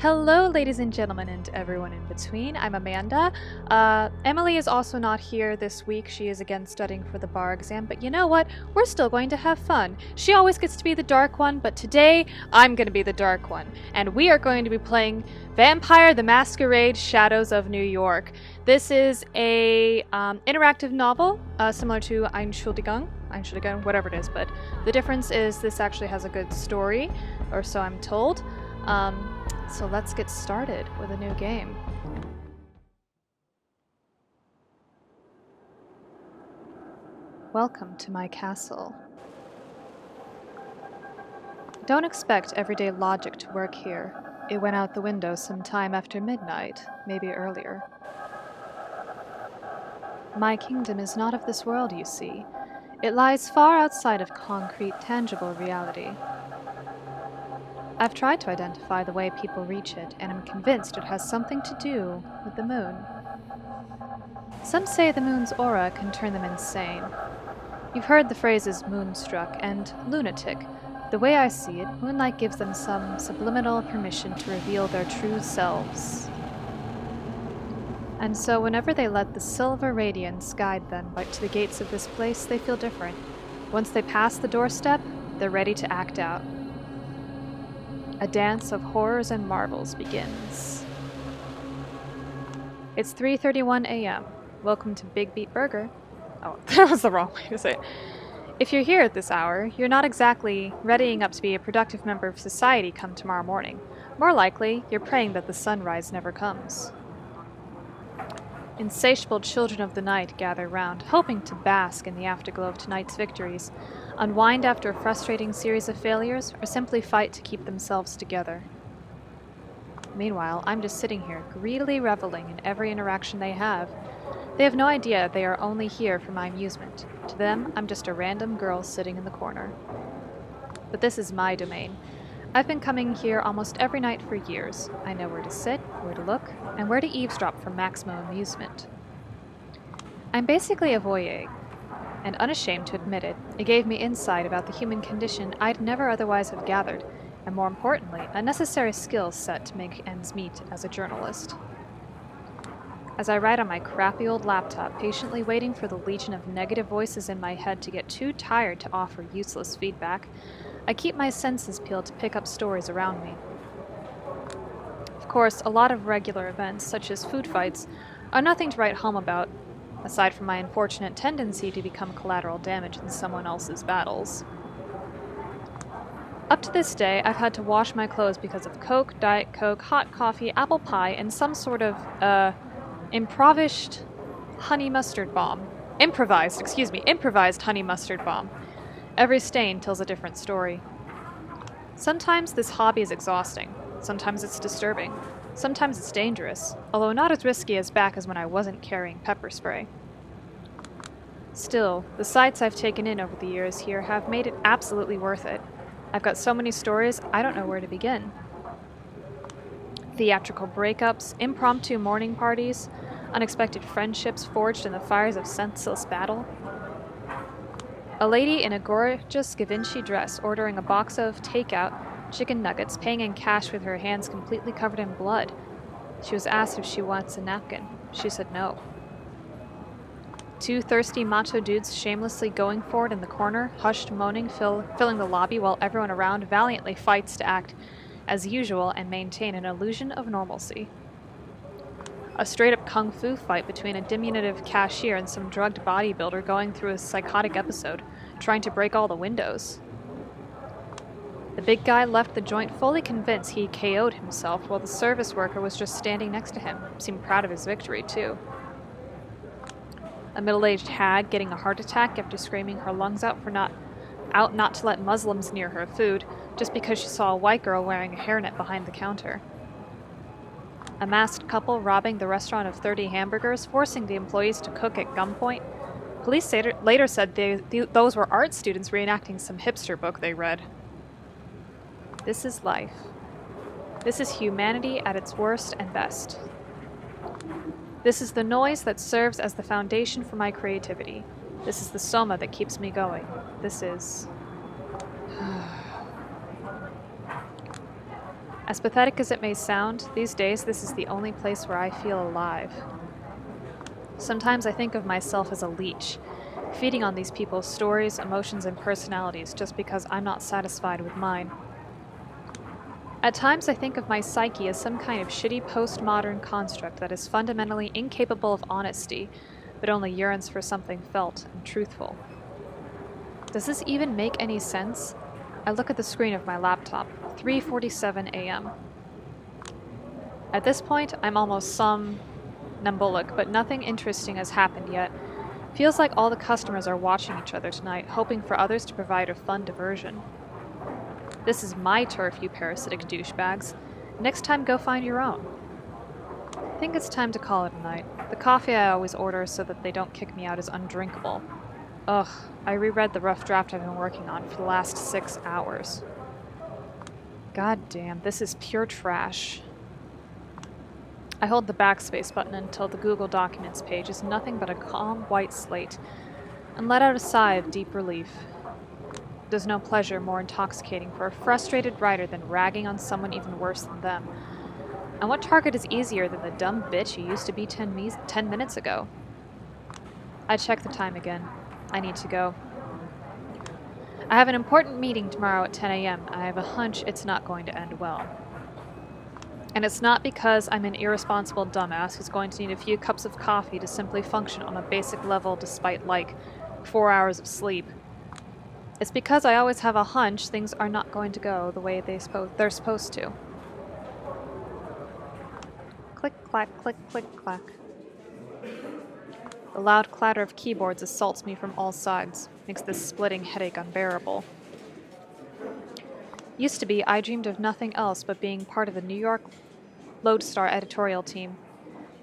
Hello, ladies and gentlemen, and everyone in between. I'm Amanda. Emily is also not here this week. She is again studying for the bar exam, but you know what? We're still going to have fun. She always gets to be the dark one, but today I'm going to be the dark one, and we are going to be playing Vampire the Masquerade Shadows of New York. This is a interactive novel, similar to Einschuldigung, whatever it is, but the difference is this actually has a good story, or so I'm told. So let's get started with a new game. Welcome to my castle. Don't expect everyday logic to work here. It went out the window sometime after midnight, maybe earlier. My kingdom is not of this world, you see. It lies far outside of concrete, tangible reality. I've tried to identify the way people reach it, and I'm convinced it has something to do with the moon. Some say the moon's aura can turn them insane. You've heard the phrases moonstruck and lunatic. The way I see it, moonlight gives them some subliminal permission to reveal their true selves. And so whenever they let the silver radiance guide them to the gates of this place, they feel different. Once they pass the doorstep, they're ready to act out. A dance of horrors and marvels begins. It's 3:31 a.m. Welcome to Big Beat Burger. Oh, that was the wrong way to say it. If you're here at this hour, you're not exactly readying up to be a productive member of society come tomorrow morning. More likely, you're praying that the sunrise never comes. Insatiable children of the night gather round, hoping to bask in the afterglow of tonight's victories, unwind after a frustrating series of failures, or simply fight to keep themselves together. Meanwhile, I'm just sitting here, greedily reveling in every interaction they have. They have no idea they are only here for my amusement. To them, I'm just a random girl sitting in the corner. But this is my domain. I've been coming here almost every night for years. I know where to sit, where to look, and where to eavesdrop for maximum amusement. I'm basically a voyeur, and unashamed to admit it, it gave me insight about the human condition I'd never otherwise have gathered, and more importantly, a necessary skill set to make ends meet as a journalist. As I write on my crappy old laptop, patiently waiting for the legion of negative voices in my head to get too tired to offer useless feedback, I keep my senses peeled to pick up stories around me. Of course, a lot of regular events, such as food fights, are nothing to write home about, aside from my unfortunate tendency to become collateral damage in someone else's battles. Up to this day, I've had to wash my clothes because of Coke, Diet Coke, hot coffee, apple pie, and some sort of, improvised honey mustard bomb. Improvised honey mustard bomb. Every stain tells a different story. Sometimes this hobby is exhausting. Sometimes it's disturbing. Sometimes it's dangerous, although not as risky as back as when I wasn't carrying pepper spray. Still, the sights I've taken in over the years here have made it absolutely worth it. I've got so many stories, I don't know where to begin. Theatrical breakups, impromptu morning parties, unexpected friendships forged in the fires of senseless battle. A lady in a gorgeous Givenchy dress ordering a box of takeout chicken nuggets, paying in cash with her hands completely covered in blood. She was asked if she wants a napkin. She said no. Two thirsty macho dudes shamelessly going for it in the corner, hushed moaning filling the lobby while everyone around valiantly fights to act as usual and maintain an illusion of normalcy. A straight-up kung fu fight between a diminutive cashier and some drugged bodybuilder going through a psychotic episode, trying to break all the windows. The big guy left the joint fully convinced he KO'd himself, while the service worker was just standing next to him, seemed proud of his victory, too. A middle-aged hag getting a heart attack after screaming her lungs out not to let Muslims near her food, just because she saw a white girl wearing a hairnet behind the counter. A masked couple robbing the restaurant of 30 hamburgers, forcing the employees to cook at gunpoint. Police later said those were art students reenacting some hipster book they read. This is life. This is humanity at its worst and best. This is the noise that serves as the foundation for my creativity. This is the soma that keeps me going. This is... As pathetic as it may sound, these days this is the only place where I feel alive. Sometimes I think of myself as a leech, feeding on these people's stories, emotions, and personalities just because I'm not satisfied with mine. At times I think of my psyche as some kind of shitty postmodern construct that is fundamentally incapable of honesty, but only yearns for something felt and truthful. Does this even make any sense? I look at the screen of my laptop, 3:47 a.m. At this point, I'm almost somnambulic, but nothing interesting has happened yet. Feels like all the customers are watching each other tonight, hoping for others to provide a fun diversion. This is my turf, you parasitic douchebags. Next time, go find your own. I think it's time to call it a night. The coffee I always order so that they don't kick me out is undrinkable. Ugh, I reread the rough draft I've been working on for the last 6 hours. God damn, this is pure trash. I hold the backspace button until the Google Documents page is nothing but a calm white slate, and let out a sigh of deep relief. There's no pleasure more intoxicating for a frustrated writer than ragging on someone even worse than them. And what target is easier than the dumb bitch he used to be 10 minutes ago? I check the time again. I need to go. I have an important meeting tomorrow at 10 a.m. I have a hunch it's not going to end well. And it's not because I'm an irresponsible dumbass who's going to need a few cups of coffee to simply function on a basic level despite, 4 hours of sleep. It's because I always have a hunch things are not going to go the way they're supposed to. Click, clack, click, click, clack. The loud clatter of keyboards assaults me from all sides, makes this splitting headache unbearable. Used to be, I dreamed of nothing else but being part of the New York Lodestar editorial team.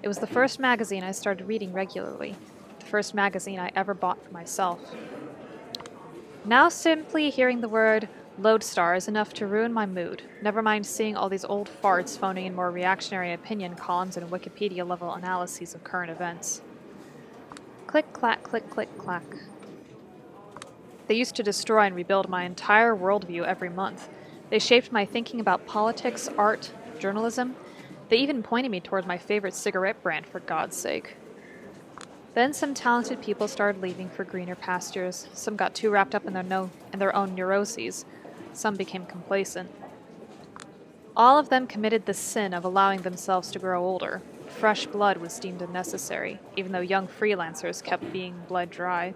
It was the first magazine I started reading regularly, the first magazine I ever bought for myself. Now simply hearing the word Lodestar is enough to ruin my mood, never mind seeing all these old farts phoning in more reactionary opinion columns and Wikipedia-level analyses of current events. Click, clack, click, click, clack. They used to destroy and rebuild my entire worldview every month. They shaped my thinking about politics, art, journalism. They even pointed me toward my favorite cigarette brand, for God's sake. Then some talented people started leaving for greener pastures. Some got too wrapped up in their own neuroses. Some became complacent. All of them committed the sin of allowing themselves to grow older. Fresh blood was deemed unnecessary, even though young freelancers kept being bled dry.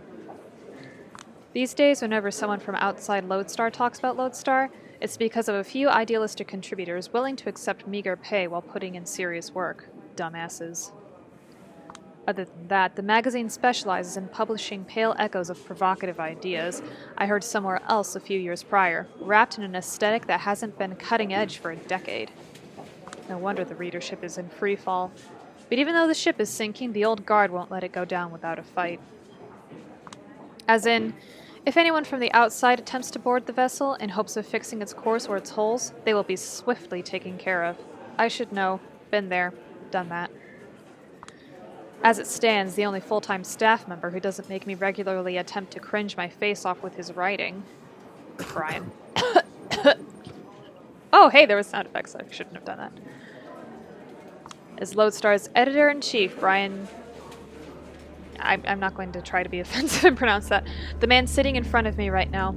These days, whenever someone from outside Lodestar talks about Lodestar, it's because of a few idealistic contributors willing to accept meager pay while putting in serious work. Dumbasses. Other than that, the magazine specializes in publishing pale echoes of provocative ideas I heard somewhere else a few years prior, wrapped in an aesthetic that hasn't been cutting edge for a decade. No wonder the readership is in free fall. But even though the ship is sinking, the old guard won't let it go down without a fight. As in, if anyone from the outside attempts to board the vessel in hopes of fixing its course or its holes, they will be swiftly taken care of. I should know. Been there. Done that. As it stands, the only full-time staff member who doesn't make me regularly attempt to cringe my face off with his writing. Brian. Oh, hey, there was sound effects. I shouldn't have done that. Is Lodestar's editor-in-chief, Brian... I'm not going to try to be offensive and pronounce that. The man sitting in front of me right now.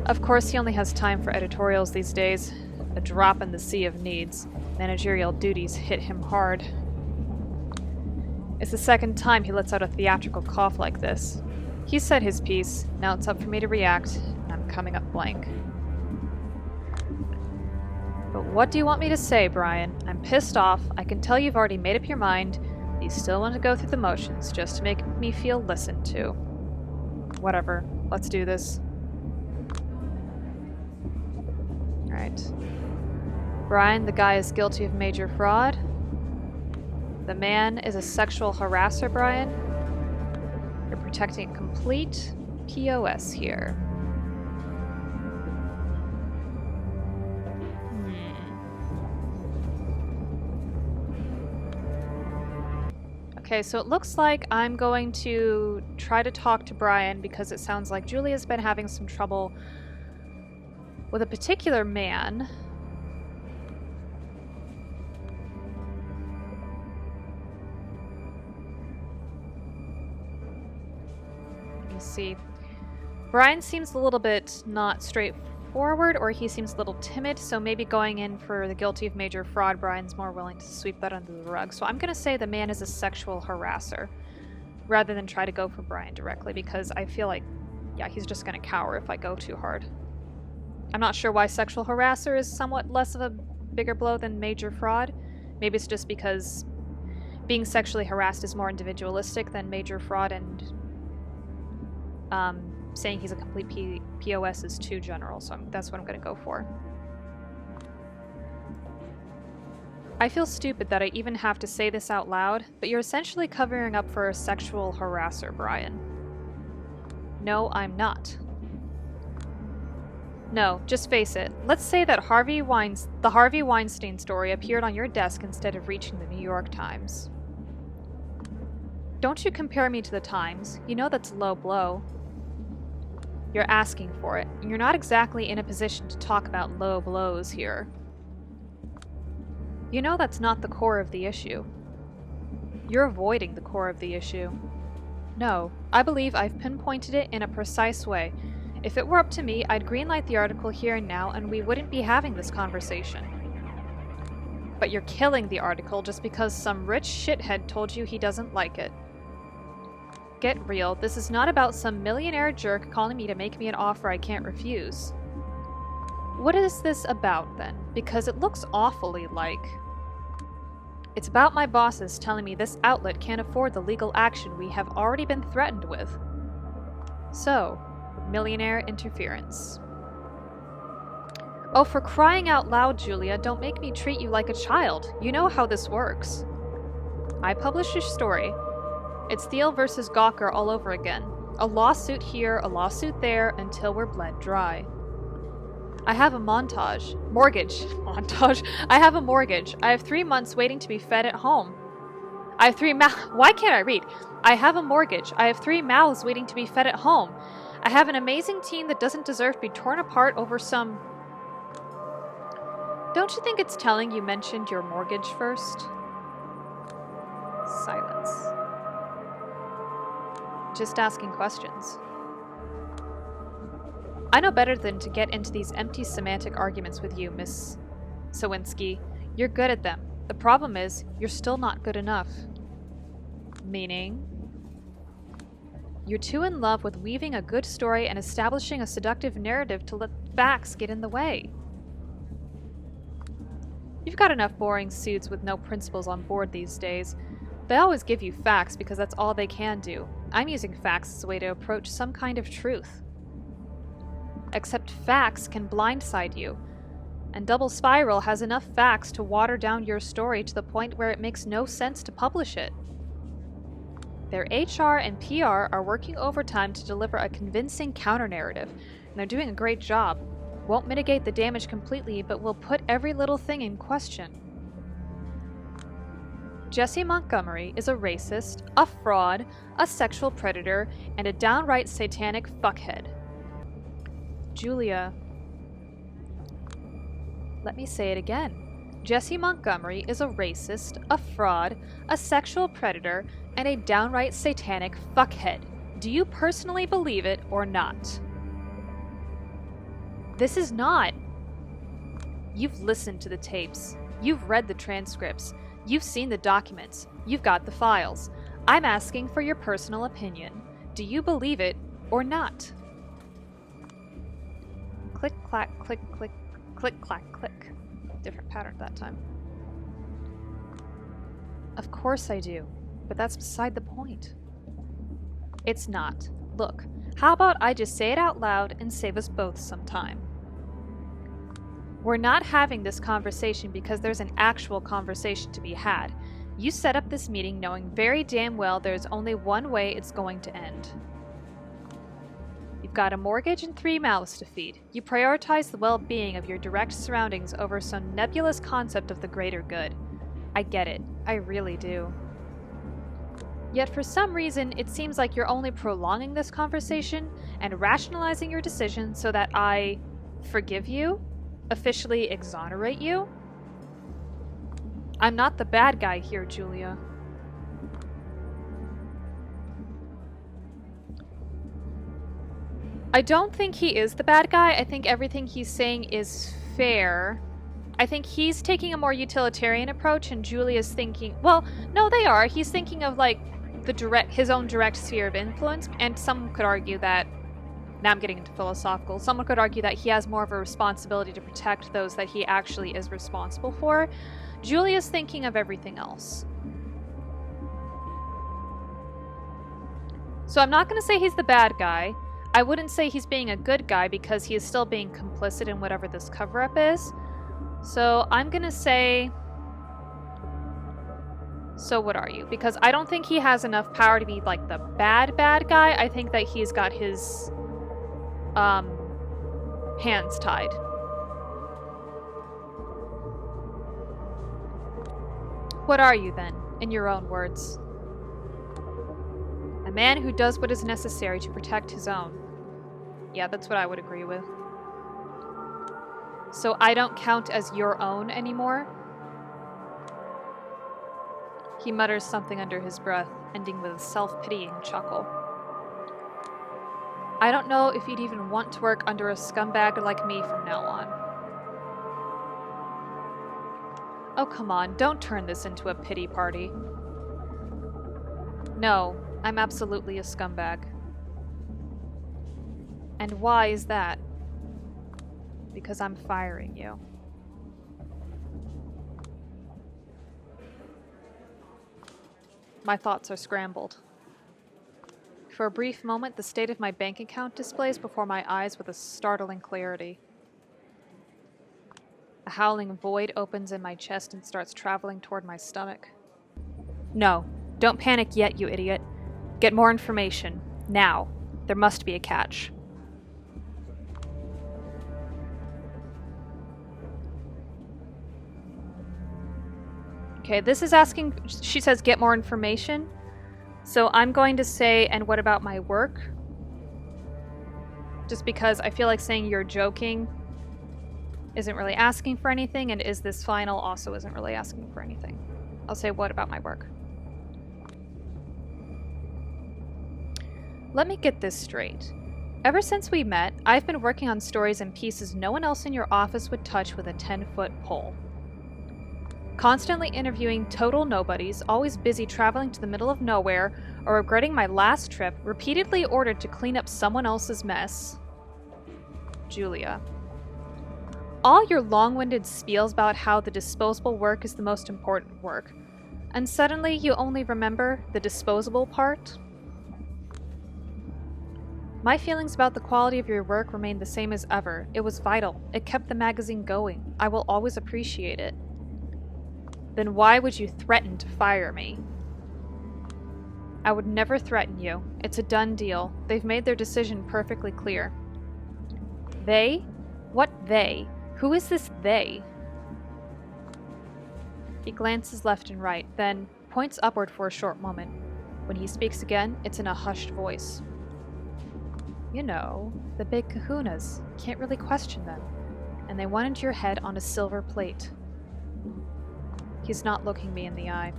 Of course, he only has time for editorials these days. A drop in the sea of needs. Managerial duties hit him hard. It's the second time he lets out a theatrical cough like this. He said his piece, now it's up for me to react, and I'm coming up blank. But what do you want me to say, Brian? I'm pissed off. I can tell you've already made up your mind. You still want to go through the motions just to make me feel listened to. Whatever. Let's do this. Alright. Brian, the guy is guilty of major fraud. The man is a sexual harasser, Brian. You're protecting a complete POS here. Okay, so it looks like I'm going to try to talk to Brian because it sounds like Julia's been having some trouble with a particular man. me see. Brian seems a little bit not straightforward, or he seems a little timid, so maybe going in for the guilty of major fraud, Brian's more willing to sweep that under the rug. So I'm going to say the man is a sexual harasser, rather than try to go for Brian directly, because I feel like, yeah, he's just going to cower if I go too hard. I'm not sure why sexual harasser is somewhat less of a bigger blow than major fraud. Maybe it's just because being sexually harassed is more individualistic than major fraud, and saying he's a complete POS is too general, so that's what I'm going to go for. I feel stupid that I even have to say this out loud, but you're essentially covering up for a sexual harasser, Brian. No, I'm not. No, just face it. Let's say that the Harvey Weinstein story appeared on your desk instead of reaching the New York Times. Don't you compare me to the Times. You know that's a low blow. You're asking for it, and you're not exactly in a position to talk about low blows here. You know that's not the core of the issue. You're avoiding the core of the issue. No, I believe I've pinpointed it in a precise way. If it were up to me, I'd greenlight the article here and now, and we wouldn't be having this conversation. But you're killing the article just because some rich shithead told you he doesn't like it. Get real, this is not about some millionaire jerk calling me to make me an offer I can't refuse. What is this about, then? Because it looks awfully like... It's about my bosses telling me this outlet can't afford the legal action we have already been threatened with. So, millionaire interference. Oh, for crying out loud, Julia, don't make me treat you like a child. You know how this works. I published your story. It's Thiel versus Gawker all over again. A lawsuit here, a lawsuit there, until we're bled dry. I have a mortgage. I have a mortgage. I have 3 months waiting to be fed at home. I have Why can't I read? I have a mortgage. I have 3 mouths waiting to be fed at home. I have an amazing team that doesn't deserve to be torn apart over some... Don't you think it's telling you mentioned your mortgage first? Silence. Just asking questions. I know better than to get into these empty semantic arguments with you, Miss Sowinski. You're good at them. The problem is, you're still not good enough. Meaning? You're too in love with weaving a good story and establishing a seductive narrative to let facts get in the way. You've got enough boring suits with no principles on board these days. They always give you facts because that's all they can do. I'm using facts as a way to approach some kind of truth. Except facts can blindside you, and Double Spiral has enough facts to water down your story to the point where it makes no sense to publish it. Their HR and PR are working overtime to deliver a convincing counter-narrative, and they're doing a great job. Won't mitigate the damage completely, but will put every little thing in question. Jesse Montgomery is a racist, a fraud, a sexual predator, and a downright satanic fuckhead. Julia. Let me say it again. Jesse Montgomery is a racist, a fraud, a sexual predator, and a downright satanic fuckhead. Do you personally believe it or not? This is not. You've listened to the tapes. You've read the transcripts. You've seen the documents. You've got the files. I'm asking for your personal opinion. Do you believe it or not? Click, clack, click, click, click, clack, click. Different pattern that time. Of course I do, but that's beside the point. It's not. Look, how about I just say it out loud and save us both some time? We're not having this conversation because there's an actual conversation to be had. You set up this meeting knowing very damn well there's only one way it's going to end. You've got a mortgage and 3 mouths to feed. You prioritize the well-being of your direct surroundings over some nebulous concept of the greater good. I get it. I really do. Yet for some reason, it seems like you're only prolonging this conversation and rationalizing your decision so that I forgive you? Officially exonerate you? I'm not the bad guy here, Julia. I don't think he is the bad guy. I think everything he's saying is fair. I think he's taking a more utilitarian approach, and Julia's thinking... Well, no, they are. He's thinking of, like, his own direct sphere of influence, and some could argue that... Now I'm getting into philosophical. Someone could argue that he has more of a responsibility to protect those that he actually is responsible for. Julia's thinking of everything else. So I'm not going to say he's the bad guy. I wouldn't say he's being a good guy because he is still being complicit in whatever this cover-up is. So I'm going to say... So what are you? Because I don't think he has enough power to be like the bad guy. I think that he's got his hands tied. What are you then, in your own words? A man who does what is necessary to protect his own. Yeah, that's what I would agree with. So I don't count as your own anymore? He mutters something under his breath, ending with a self-pitying chuckle. I don't know if you'd even want to work under a scumbag like me from now on. Oh, come on, don't turn this into a pity party. No, I'm absolutely a scumbag. And why is that? Because I'm firing you. My thoughts are scrambled. For a brief moment, the state of my bank account displays before my eyes with a startling clarity. A howling void opens in my chest and starts traveling toward my stomach. No, don't panic yet, you idiot. Get more information. Now. There must be a catch. Okay, this is asking... She says get more information. So I'm going to say, and what about my work? Just because I feel like saying you're joking isn't really asking for anything, and is this final also isn't really asking for anything. I'll say, what about my work? Let me get this straight. Ever since we met, I've been working on stories and pieces no one else in your office would touch with a 10-foot pole. Constantly interviewing total nobodies, always busy traveling to the middle of nowhere, or regretting my last trip, repeatedly ordered to clean up someone else's mess. Julia. All your long-winded spiels about how the disposable work is the most important work, and suddenly you only remember the disposable part? My feelings about the quality of your work remain the same as ever. It was vital. It kept the magazine going. I will always appreciate it. Then why would you threaten to fire me? I would never threaten you. It's a done deal. They've made their decision perfectly clear. They? What they? Who is this they? He glances left and right, then points upward for a short moment. When he speaks again, it's in a hushed voice. You know, the big kahunas. Can't really question them. And they wanted your head on a silver plate. He's not looking me in the eye.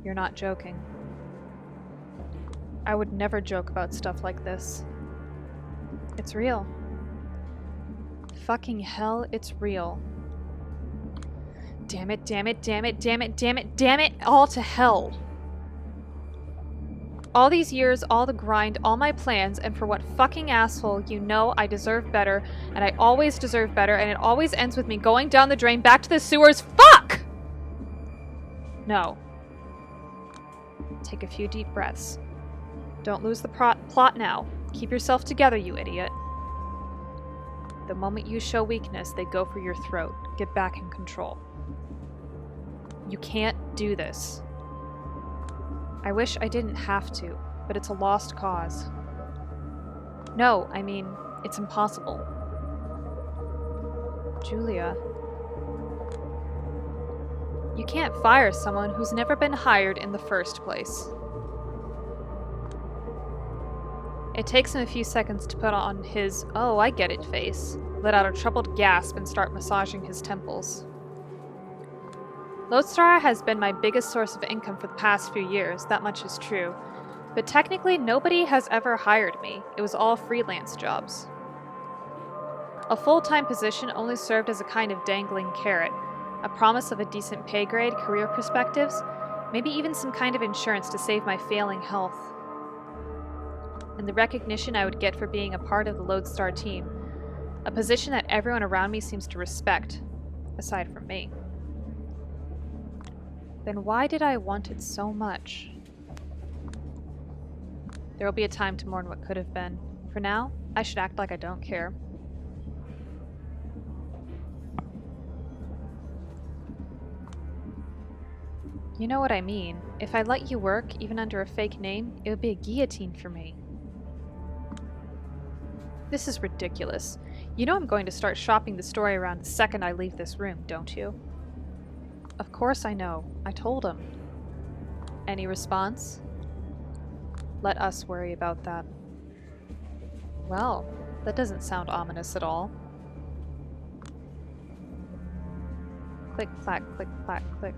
You're not joking. I would never joke about stuff like this. It's real. Fucking hell, it's real. Damn it, damn it, damn it, damn it, damn it, damn it, all to hell. All these years, all the grind, all my plans, and for what fucking asshole, you know I deserve better, and I always deserve better, and it always ends with me going down the drain back to the sewers. Fuck! No. Take a few deep breaths. Don't lose the plot now. Keep yourself together, you idiot. The moment you show weakness, they go for your throat. Get back in control. You can't do this. I wish I didn't have to, but it's a lost cause. No, I mean, it's impossible. Julia. You can't fire someone who's never been hired in the first place. It takes him a few seconds to put on his, oh, I get it face, let out a troubled gasp and start massaging his temples. Lodestar has been my biggest source of income for the past few years, that much is true. But technically, nobody has ever hired me. It was all freelance jobs. A full-time position only served as a kind of dangling carrot, a promise of a decent pay grade, career perspectives, maybe even some kind of insurance to save my failing health. And the recognition I would get for being a part of the Lodestar team, a position that everyone around me seems to respect, aside from me. Then why did I want it so much? There will be a time to mourn what could have been. For now, I should act like I don't care. You know what I mean. If I let you work, even under a fake name, it would be a guillotine for me. This is ridiculous. You know I'm going to start shopping the story around the second I leave this room, don't you? Of course I know. I told him. Any response? Let us worry about that. Well, that doesn't sound ominous at all. Click, clack, click, clack, click.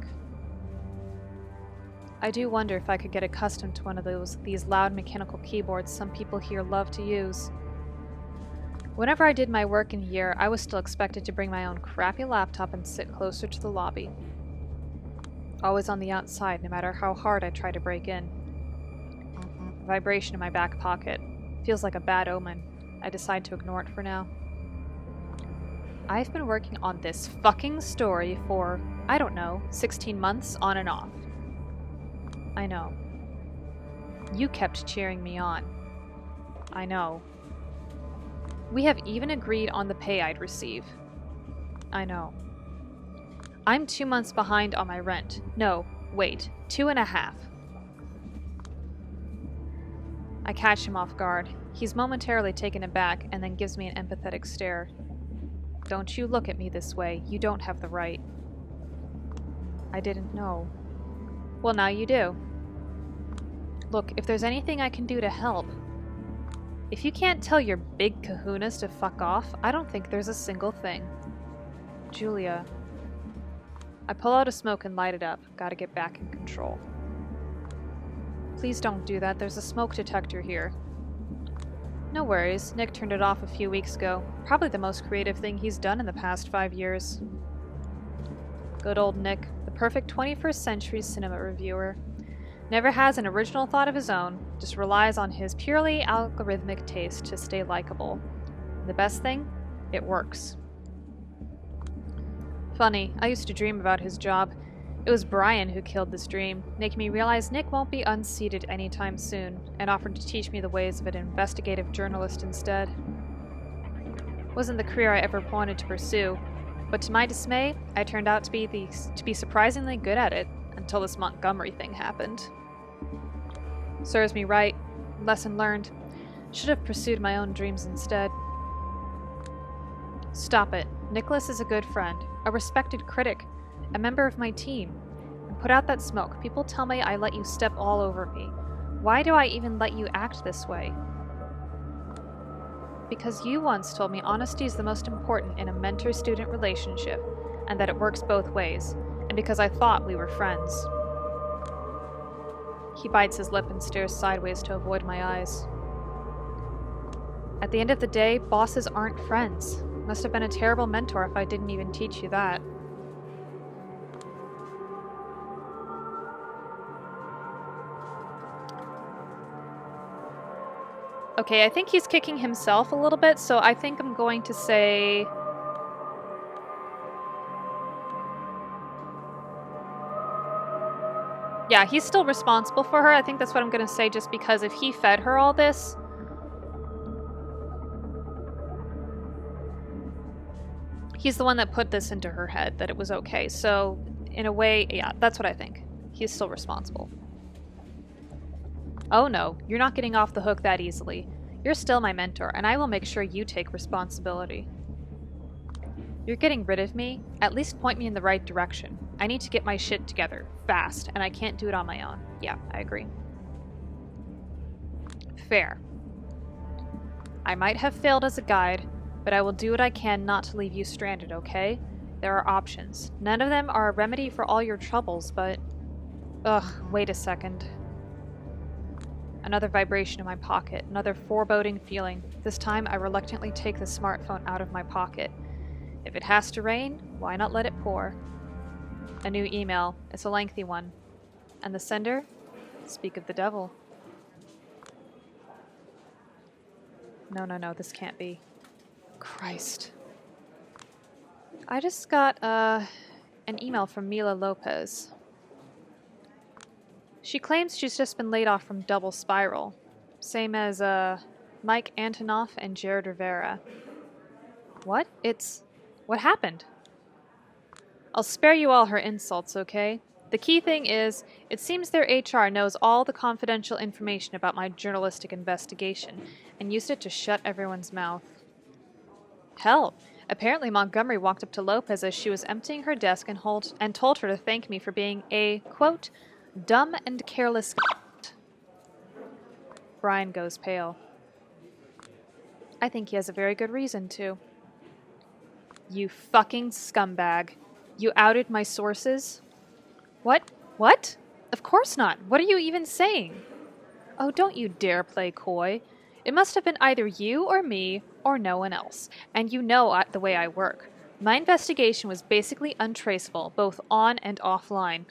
I do wonder if I could get accustomed to one of these loud mechanical keyboards some people here love to use. Whenever I did my work in here, I was still expected to bring my own crappy laptop and sit closer to the lobby. Always on the outside, no matter how hard I try to break in. Vibration in my back pocket. Feels like a bad omen. I decide to ignore it for now. I've been working on this fucking story for, I don't know, 16 months on and off. I know. You kept cheering me on. I know. We have even agreed on the pay I'd receive. I know. I'm 2 months behind on my rent. No, wait, 2.5. I catch him off guard. He's momentarily taken aback and then gives me an empathetic stare. Don't you look at me this way. You don't have the right. I didn't know. Well, now you do. Look, if there's anything I can do to help... If you can't tell your big kahunas to fuck off, I don't think there's a single thing. Julia. I pull out a smoke and light it up. Gotta get back in control. Please don't do that. There's a smoke detector here. No worries. Nick turned it off a few weeks ago. Probably the most creative thing he's done in the past 5 years. Good old Nick. The perfect 21st century cinema reviewer. Never has an original thought of his own, just relies on his purely algorithmic taste to stay likable. The best thing? It works. Funny, I used to dream about his job. It was Brian who killed this dream, making me realize Nick won't be unseated anytime soon, and offered to teach me the ways of an investigative journalist instead. Wasn't the career I ever wanted to pursue, but to my dismay, I turned out to be surprisingly good at it, until this Montgomery thing happened. Serves me right. Lesson learned. Should have pursued my own dreams instead. Stop it. Nicholas is a good friend, a respected critic, a member of my team. And put out that smoke. People tell me I let you step all over me. Why do I even let you act this way? Because you once told me honesty is the most important in a mentor-student relationship, and that it works both ways. And because I thought we were friends. He bites his lip and stares sideways to avoid my eyes. At the end of the day, bosses aren't friends. Must have been a terrible mentor if I didn't even teach you that. Okay, I think he's kicking himself a little bit, so I think I'm going to say... Yeah, he's still responsible for her. I think that's what I'm going to say, just because if he fed her all this... He's the one that put this into her head, that it was okay. So, in a way, yeah, that's what I think. He's still responsible. Oh no, you're not getting off the hook that easily. You're still my mentor, and I will make sure you take responsibility. You're getting rid of me? At least point me in the right direction. I need to get my shit together, fast, and I can't do it on my own. Yeah, I agree. Fair. I might have failed as a guide, but I will do what I can not to leave you stranded, okay? There are options. None of them are a remedy for all your troubles, but... Ugh, wait a second. Another vibration in my pocket, another foreboding feeling. This time, I reluctantly take the smartphone out of my pocket. If it has to rain, why not let it pour? A new email. It's a lengthy one. And the sender? Speak of the devil. No, this can't be. Christ. I just got, an email from Mila Lopez. She claims she's just been laid off from Double Spiral. Same as, Mike Antonoff and Jared Rivera. What? What happened? I'll spare you all her insults, okay? The key thing is, it seems their HR knows all the confidential information about my journalistic investigation and used it to shut everyone's mouth. Hell, apparently Montgomery walked up to Lopez as she was emptying her desk and told her to thank me for being a, quote, dumb and careless. Brian goes pale. I think he has a very good reason to. You fucking scumbag. You outed my sources? What? What? Of course not. What are you even saying? Oh, don't you dare play coy. It must have been either you or me or no one else. And you know the way I work. My investigation was basically untraceable, both on and offline.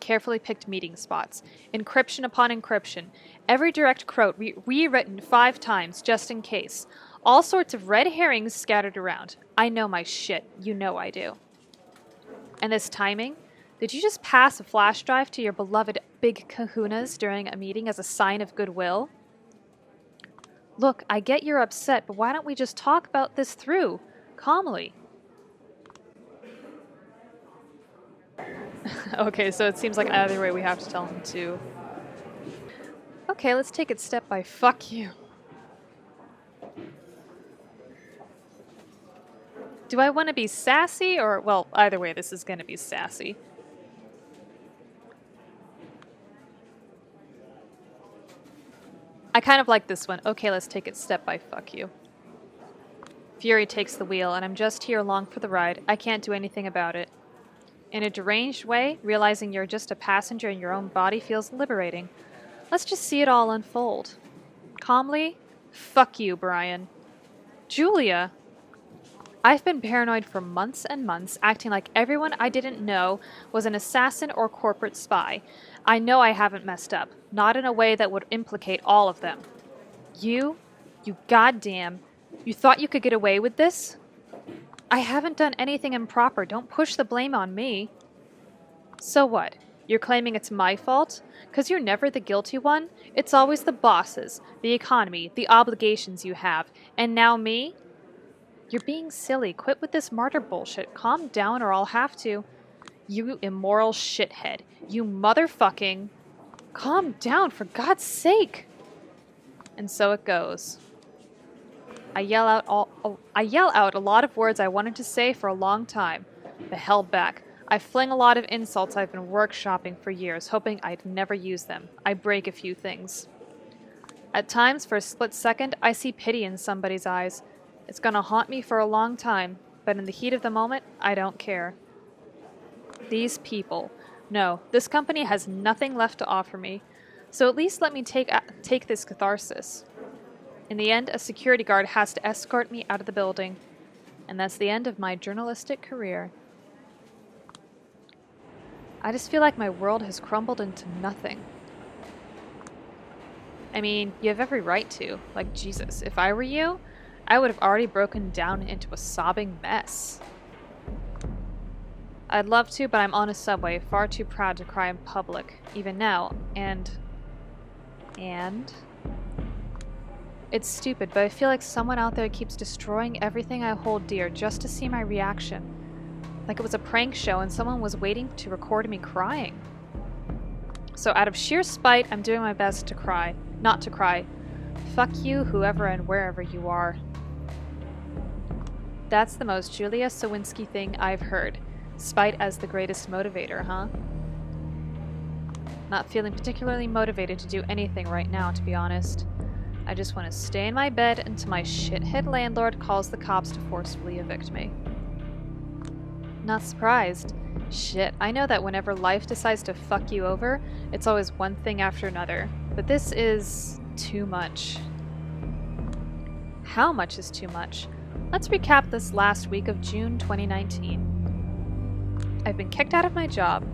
Carefully picked meeting spots. Encryption upon encryption. Every direct quote rewritten 5 times, just in case. All sorts of red herrings scattered around. I know my shit. You know I do. And this timing? Did you just pass a flash drive to your beloved big kahunas during a meeting as a sign of goodwill? Look, I get you're upset, but why don't we just talk about this through? Calmly. Okay, so it seems like either way we have to tell him to. Okay, let's take it step by fuck you. Do I want to be sassy or, well, either way this is going to be sassy. I kind of like this one. Okay, let's take it step by fuck you. Fury takes the wheel, and I'm just here along for the ride. I can't do anything about it. In a deranged way, realizing you're just a passenger in your own body feels liberating. Let's just see it all unfold. Calmly, fuck you, Brian. Julia! I've been paranoid for months and months, acting like everyone I didn't know was an assassin or corporate spy. I know I haven't messed up, not in a way that would implicate all of them. You goddamn, you thought you could get away with this? I haven't done anything improper. Don't push the blame on me. So what? You're claiming it's my fault? 'Cause you're never the guilty one? It's always the bosses, the economy, the obligations you have. And now me? You're being silly. Quit with this martyr bullshit. Calm down or I'll have to. You immoral shithead. You motherfucking... Calm down, for God's sake! And so it goes. I yell out a lot of words I wanted to say for a long time, but held back. I fling a lot of insults I've been workshopping for years, hoping I'd never use them. I break a few things. At times, for a split second, I see pity in somebody's eyes. It's gonna haunt me for a long time, but in the heat of the moment, I don't care. These people. No, this company has nothing left to offer me, so at least let me take this catharsis. In the end, a security guard has to escort me out of the building, and that's the end of my journalistic career. I just feel like my world has crumbled into nothing. I mean, you have every right to. Like, Jesus, if I were you, I would have already broken down into a sobbing mess. I'd love to, but I'm on a subway, far too proud to cry in public, even now, and... It's stupid, but I feel like someone out there keeps destroying everything I hold dear just to see my reaction. Like it was a prank show and someone was waiting to record me crying. So out of sheer spite, I'm doing my best to cry. Not to cry. Fuck you, whoever and wherever you are. That's the most Julia Sowinski thing I've heard. Spite as the greatest motivator, huh? Not feeling particularly motivated to do anything right now, to be honest. I just want to stay in my bed until my shithead landlord calls the cops to forcefully evict me. Not surprised. Shit, I know that whenever life decides to fuck you over, it's always one thing after another. But this is too much. How much is too much? Let's recap this last week of June 2019. I've been kicked out of my job.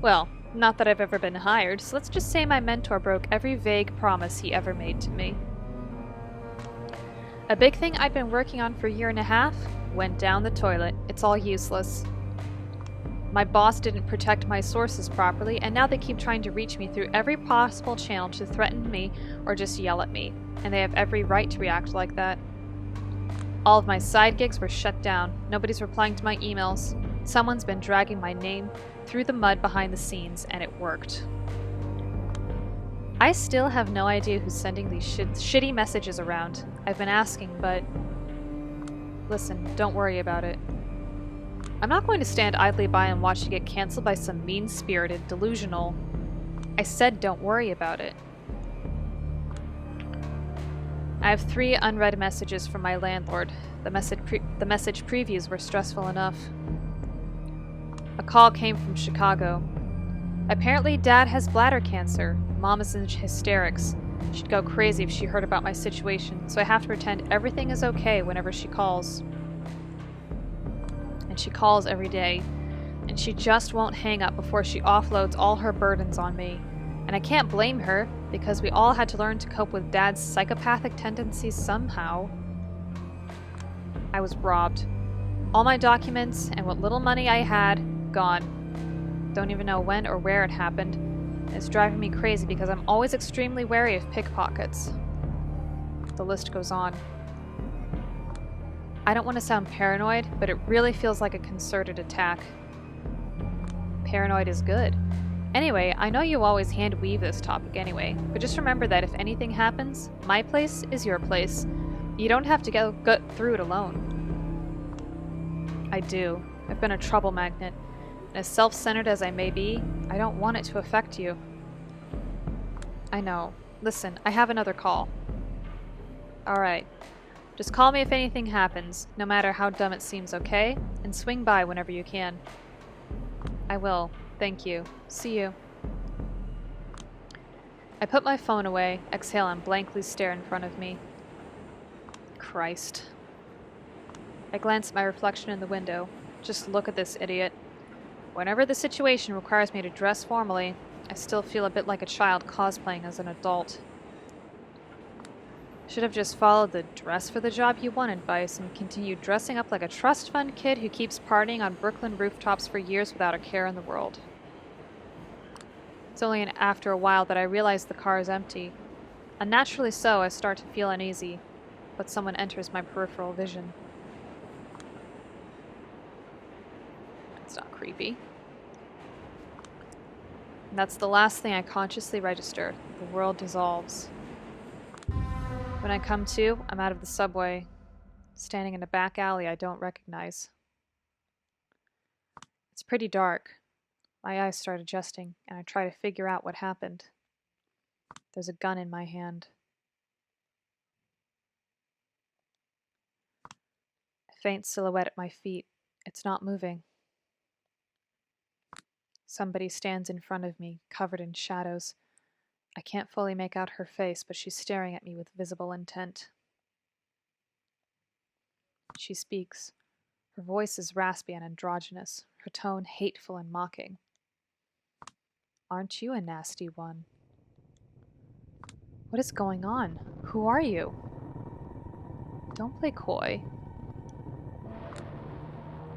Well, not that I've ever been hired, so let's just say my mentor broke every vague promise he ever made to me. A big thing I'd been working on for a year and a half went down the toilet. It's all useless. My boss didn't protect my sources properly, and now they keep trying to reach me through every possible channel to threaten me or just yell at me, and they have every right to react like that. All of my side gigs were shut down. Nobody's replying to my emails. Someone's been dragging my name through the mud behind the scenes, and it worked. I still have no idea who's sending these shitty messages around. I've been asking, but... Listen, don't worry about it. I'm not going to stand idly by and watch you get canceled by some mean-spirited, delusional... I said don't worry about it. I have 3 unread messages from my landlord. The message previews were stressful enough. A call came from Chicago. Apparently Dad has bladder cancer. Mom is in hysterics. She'd go crazy if she heard about my situation, so I have to pretend everything is okay whenever she calls. And she calls every day, and she just won't hang up before she offloads all her burdens on me. And I can't blame her, because we all had to learn to cope with Dad's psychopathic tendencies somehow. I was robbed. All my documents and what little money I had, gone. Don't even know when or where it happened. It's driving me crazy because I'm always extremely wary of pickpockets. The list goes on. I don't want to sound paranoid, but it really feels like a concerted attack. Paranoid is good. Anyway, I know you always hand-weave this topic anyway, but just remember that if anything happens, my place is your place. You don't have to go through it alone. I do. I've been a trouble magnet. And as self-centered as I may be, I don't want it to affect you. I know. Listen, I have another call. Alright. Just call me if anything happens, no matter how dumb it seems, okay? And swing by whenever you can. I will. Thank you. See you. I put my phone away, exhale, and blankly stare in front of me. Christ. I glance at my reflection in the window. Just look at this idiot. Whenever the situation requires me to dress formally, I still feel a bit like a child cosplaying as an adult. Should have just followed the dress for the job you want advice and continued dressing up like a trust fund kid who keeps partying on Brooklyn rooftops for years without a care in the world. It's only after a while that I realize the car is empty. Unnaturally so, I start to feel uneasy, but someone enters my peripheral vision. It's not creepy. And that's the last thing I consciously register. The world dissolves. When I come to, I'm out of the subway, standing in a back alley I don't recognize. It's pretty dark. My eyes start adjusting, and I try to figure out what happened. There's a gun in my hand. A faint silhouette at my feet. It's not moving. Somebody stands in front of me, covered in shadows. I can't fully make out her face, but she's staring at me with visible intent. She speaks. Her voice is raspy and androgynous, her tone hateful and mocking. Aren't you a nasty one? What is going on? Who are you? Don't play coy.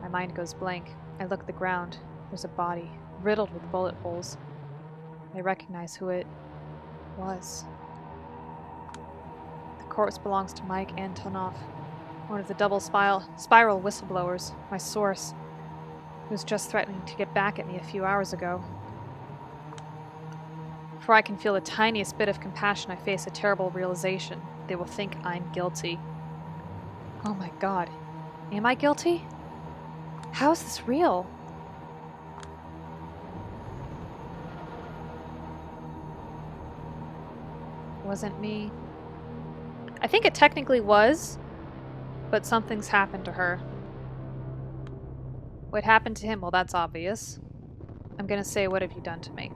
My mind goes blank. I look at the ground. There's a body, riddled with bullet holes. I recognize who it was. The corpse belongs to Mike Antonoff, one of the double spiral whistleblowers, my source, who was just threatening to get back at me a few hours ago. Before I can feel the tiniest bit of compassion, I face a terrible realization. They will think I'm guilty. Oh my God. Am I guilty? How is this real? Wasn't me. I think it technically was, but something's happened to her. What happened to him? Well, that's obvious. I'm gonna say, what have you done to me?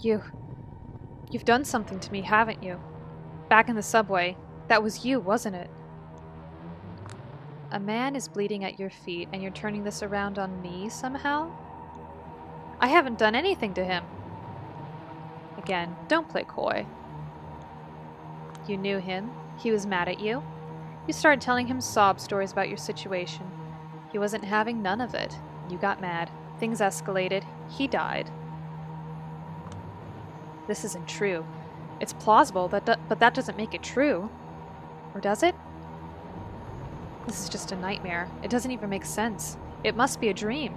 You You've done something to me, haven't you? Back in the subway. That was you, wasn't it? A man is bleeding at your feet, and you're turning this around on me somehow? I haven't done anything to him. Again, don't play coy. You knew him. He was mad at you. You started telling him sob stories about your situation. He wasn't having none of it. You got mad. Things escalated. He died. This isn't true. It's plausible, but that doesn't make it true. Or does it? This is just a nightmare. It doesn't even make sense. It must be a dream.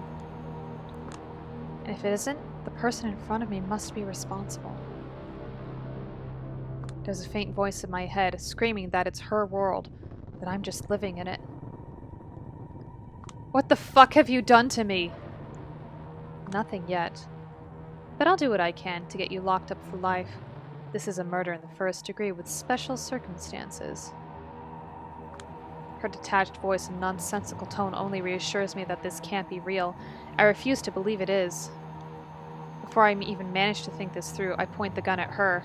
And if it isn't, the person in front of me must be responsible. There's a faint voice in my head screaming that it's her world, that I'm just living in it. What the fuck have you done to me? Nothing yet. But I'll do what I can to get you locked up for life. This is a murder in the first degree with special circumstances. Her detached voice and nonsensical tone only reassures me that this can't be real. I refuse to believe it is. Before I even manage to think this through, I point the gun at her.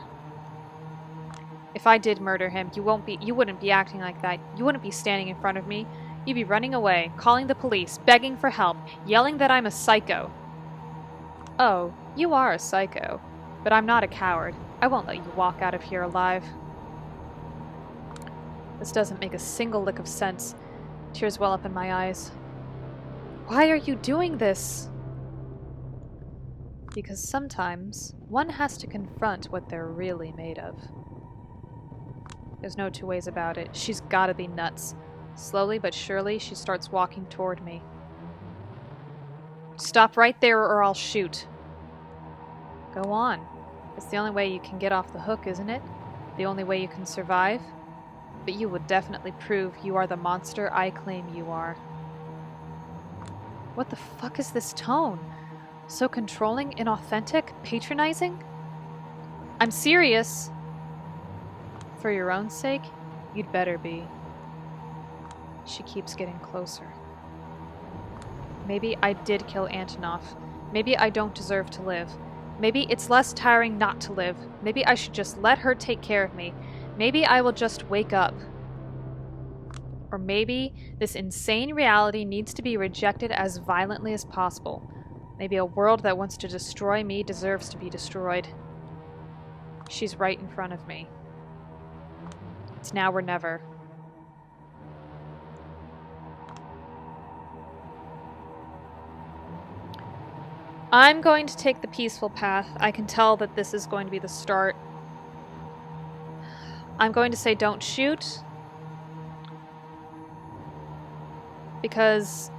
If I did murder him, you wouldn't be acting like that. You wouldn't be standing in front of me. You'd be running away, calling the police, begging for help, yelling that I'm a psycho. Oh, you are a psycho. But I'm not a coward. I won't let you walk out of here alive. This doesn't make a single lick of sense. Tears well up in my eyes. Why are you doing this? Because sometimes one has to confront what they're really made of. There's no two ways about it. She's gotta be nuts. Slowly but surely, she starts walking toward me. Stop right there or I'll shoot. Go on. It's the only way you can get off the hook, isn't it? The only way you can survive? But you would definitely prove you are the monster I claim you are. What the fuck is this tone? So controlling, inauthentic, patronizing? I'm serious. For your own sake, you'd better be. She keeps getting closer. Maybe I did kill Antonov. Maybe I don't deserve to live. Maybe it's less tiring not to live. Maybe I should just let her take care of me. Maybe I will just wake up. Or maybe this insane reality needs to be rejected as violently as possible. Maybe a world that wants to destroy me deserves to be destroyed. She's right in front of me. It's now or never. I'm going to take the peaceful path. I can tell that this is going to be the start. I'm going to say don't shoot. Because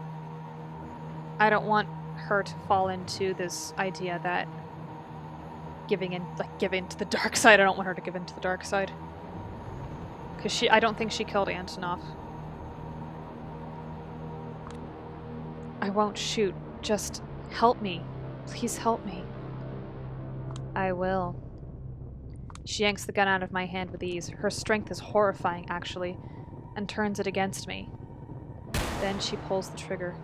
I don't want her to fall into this idea that giving to the dark side. I don't want her to give in to the dark side. Because I don't think she killed Antonov. I won't shoot. Just help me. Please help me. I will. She yanks the gun out of my hand with ease. Her strength is horrifying, actually, and turns it against me. Then she pulls the trigger.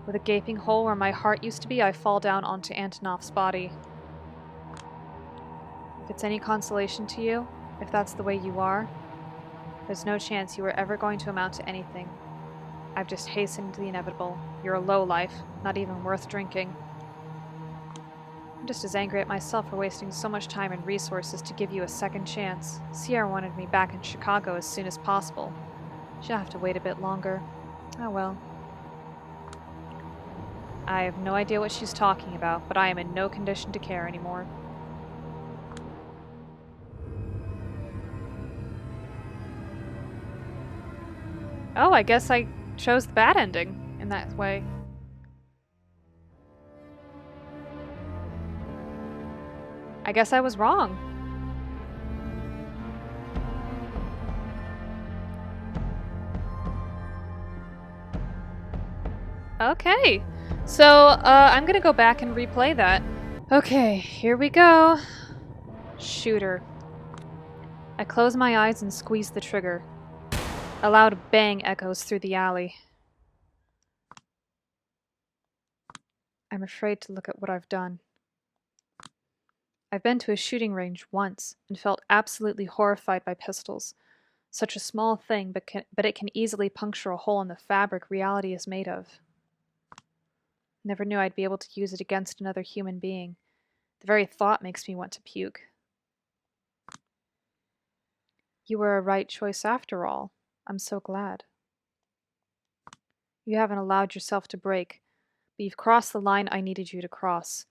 With a gaping hole where my heart used to be, I fall down onto Antonov's body. If it's any consolation to you, if that's the way you are, there's no chance you were ever going to amount to anything. I've just hastened the inevitable. You're a lowlife, not even worth drinking. I'm just as angry at myself for wasting so much time and resources to give you a second chance. Sierra wanted me back in Chicago as soon as possible. She'll have to wait a bit longer. Oh well. I have no idea what she's talking about, but I am in no condition to care anymore. Oh, I guess I chose the bad ending in that way. I guess I was wrong. Okay, so I'm gonna go back and replay that. Okay, here we go. Shooter. I close my eyes and squeeze the trigger. A loud bang echoes through the alley. I'm afraid to look at what I've done. I've been to a shooting range once and felt absolutely horrified by pistols. Such a small thing, but it can easily puncture a hole in the fabric reality is made of. Never knew I'd be able to use it against another human being. The very thought makes me want to puke. You were a right choice after all. I'm so glad. You haven't allowed yourself to break, but you've crossed the line I needed you to cross.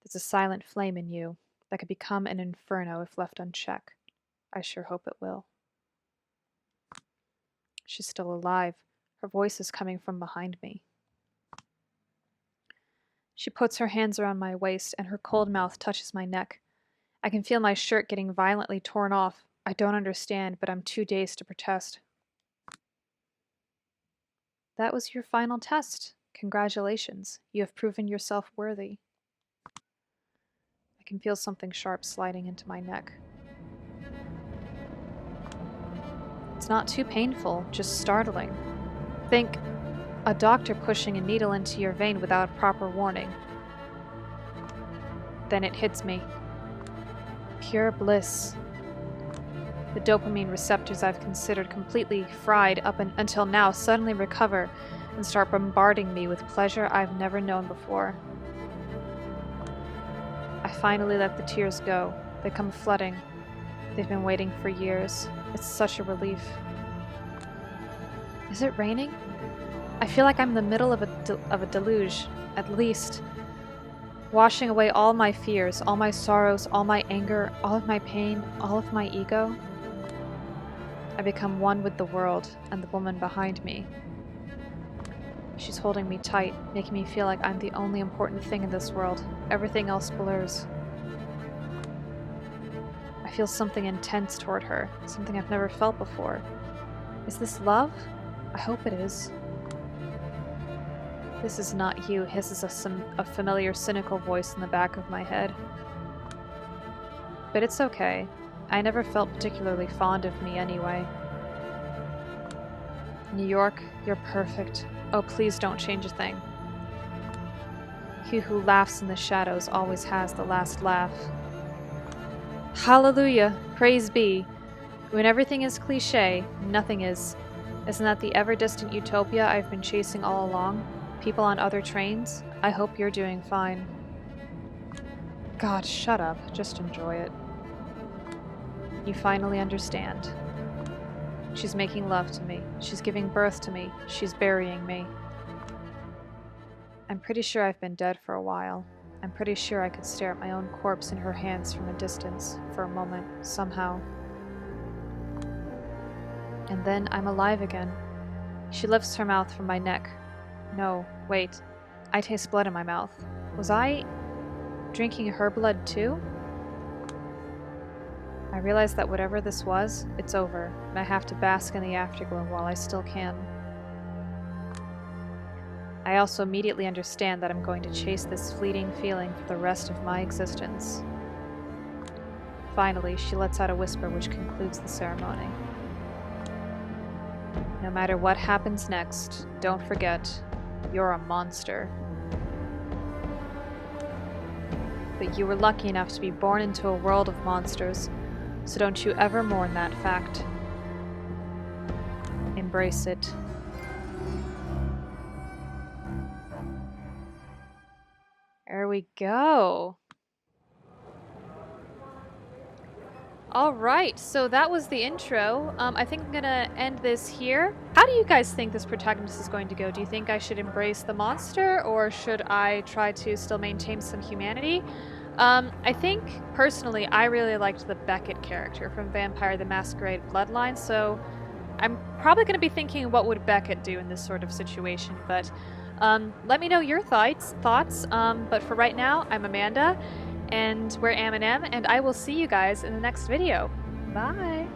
There's a silent flame in you that could become an inferno if left unchecked. I sure hope it will. She's still alive. Her voice is coming from behind me. She puts her hands around my waist and her cold mouth touches my neck. I can feel my shirt getting violently torn off. I don't understand, but I'm too dazed to protest. That was your final test. Congratulations. You have proven yourself worthy. I can feel something sharp sliding into my neck. It's not too painful, just startling. Think a doctor pushing a needle into your vein without proper warning. Then it hits me. Pure bliss. The dopamine receptors I've considered completely fried up until now suddenly recover and start bombarding me with pleasure I've never known before. I finally let the tears go. They come flooding. They've been waiting for years. It's such a relief. Is it raining? I feel like I'm in the middle of a deluge, at least. Washing away all my fears, all my sorrows, all my anger, all of my pain, all of my ego. I become one with the world and the woman behind me. She's holding me tight, making me feel like I'm the only important thing in this world. Everything else blurs. I feel something intense toward her, something I've never felt before. Is this love? I hope it is. This is not you, hisses a familiar, cynical voice in the back of my head. But it's okay. I never felt particularly fond of me anyway. New York, you're perfect. Oh, please don't change a thing. He who laughs in the shadows always has the last laugh. Hallelujah! Praise be! When everything is cliché, nothing is. Isn't that the ever-distant utopia I've been chasing all along? People on other trains? I hope you're doing fine. God, shut up. Just enjoy it. You finally understand. She's making love to me. She's giving birth to me. She's burying me. I'm pretty sure I've been dead for a while. I'm pretty sure I could stare at my own corpse in her hands from a distance, for a moment, somehow. And then I'm alive again. She lifts her mouth from my neck. No, wait. I taste blood in my mouth. Was I drinking her blood too? I realize that whatever this was, it's over, and I have to bask in the afterglow while I still can. I also immediately understand that I'm going to chase this fleeting feeling for the rest of my existence. Finally, she lets out a whisper which concludes the ceremony. No matter what happens next, don't forget, you're a monster. But you were lucky enough to be born into a world of monsters, so don't you ever mourn that fact. Embrace it. There we go. Alright, so that was the intro. I think I'm gonna end this here. How do you guys think this protagonist is going to go? Do you think I should embrace the monster, or should I try to still maintain some humanity? I think, personally, I really liked the Beckett character from Vampire the Masquerade Bloodline, so I'm probably going to be thinking what would Beckett do in this sort of situation, but let me know your thoughts, but for right now, I'm Amanda, and we're M&M, and I will see you guys in the next video. Bye!